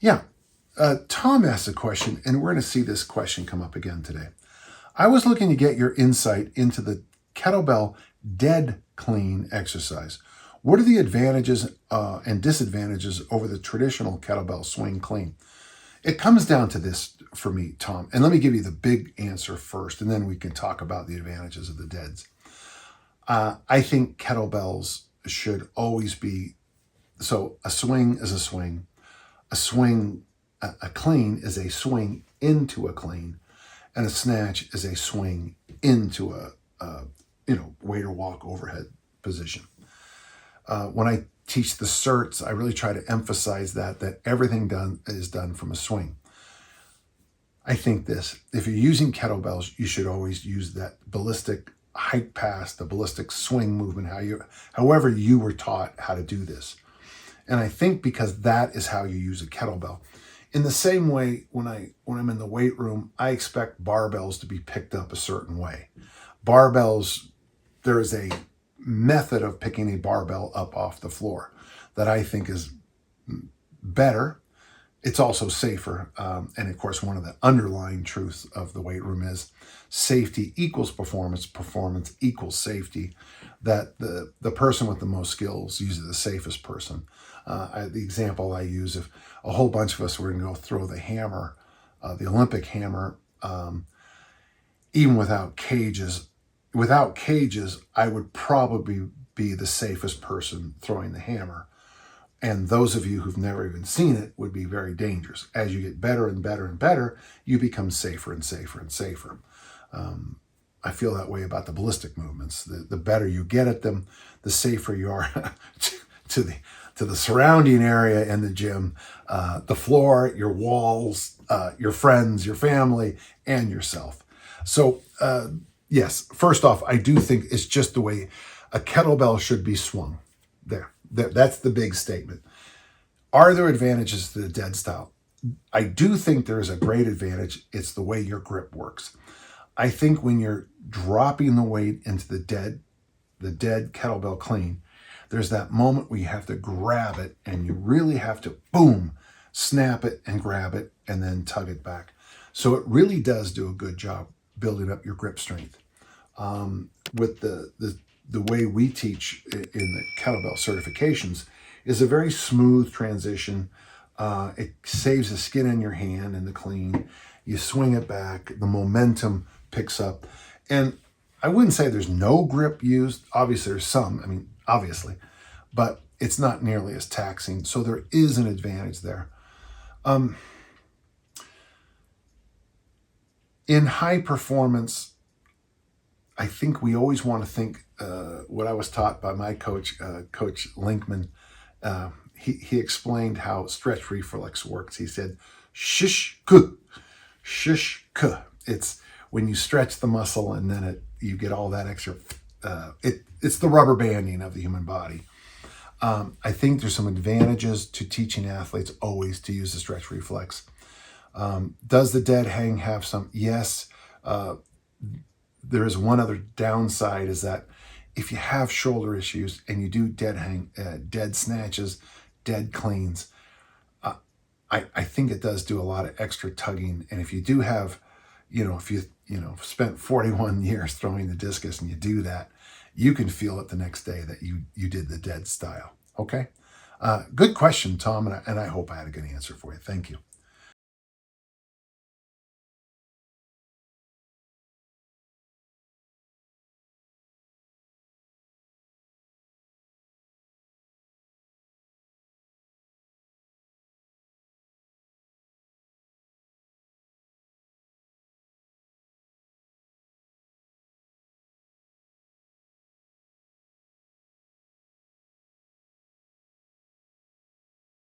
Yeah. Tom asked a question, and we're going to see this question come up again today. I was looking to get your insight into the kettlebell dead clean exercise. What are the advantages and disadvantages over the traditional kettlebell swing clean? It comes down to this for me, Tom, and let me give you the big answer first, and then we can talk about the advantages of the deads. I think kettlebells should always be, so a swing is a swing, a clean is a swing into a clean, and a snatch is a swing into a weight or walk overhead position. When I teach the certs, I really try to emphasize that everything is done from a swing. I think this, if you're using kettlebells, you should always use that ballistic hike pass, the ballistic swing movement, however you were taught how to do this. And I think because that is how you use a kettlebell. In the same way, when I'm in the weight room, I expect barbells to be picked up a certain way. Barbells, there is a method of picking a barbell up off the floor that I think is better. It's also safer. And of course, one of the underlying truths of the weight room is safety equals performance, performance equals safety, that the person with the most skills uses the safest person. The example I use, if a whole bunch of us were going to go throw the hammer, the Olympic hammer, even without cages, I would probably be the safest person throwing the hammer. And those of you who've never even seen it would be very dangerous. As you get better and better and better, you become safer and safer and safer. I feel that way about the ballistic movements. The better you get at them, the safer you are to the surrounding area in the gym, the floor, your walls, your friends, your family, and yourself. So yes, first off, I do think it's just the way a kettlebell should be swung. That's the big statement. Are there advantages to the dead style? I do think there is a great advantage. It's the way your grip works. I think when you're dropping the weight into the dead kettlebell clean, there's that moment where you have to grab it and you really have to, boom, snap it and grab it and then tug it back. So it really does do a good job building up your grip strength. With the way we teach in the kettlebell certifications is a very smooth transition. It saves the skin in your hand in the clean. You swing it back, the momentum picks up. And I wouldn't say there's no grip used. Obviously there's some, obviously, but it's not nearly as taxing. So there is an advantage there. In high performance, I think we always want to think what I was taught by my coach, Coach Linkman. He explained how stretch reflex works. He said, shish ku. It's when you stretch the muscle and then you get all that extra. It's the rubber banding of the human body. I think there's some advantages to teaching athletes always to use the stretch reflex. Does the dead hang have some? Yes. There is one other downside, is that if you have shoulder issues and you do dead snatches, dead cleans, I think it does do a lot of extra tugging. And if you do have, if you spent 41 years throwing the discus and you do that, you can feel it the next day that you did the dead style. Okay. Good question, Tom. And I hope I had a good answer for you. Thank you.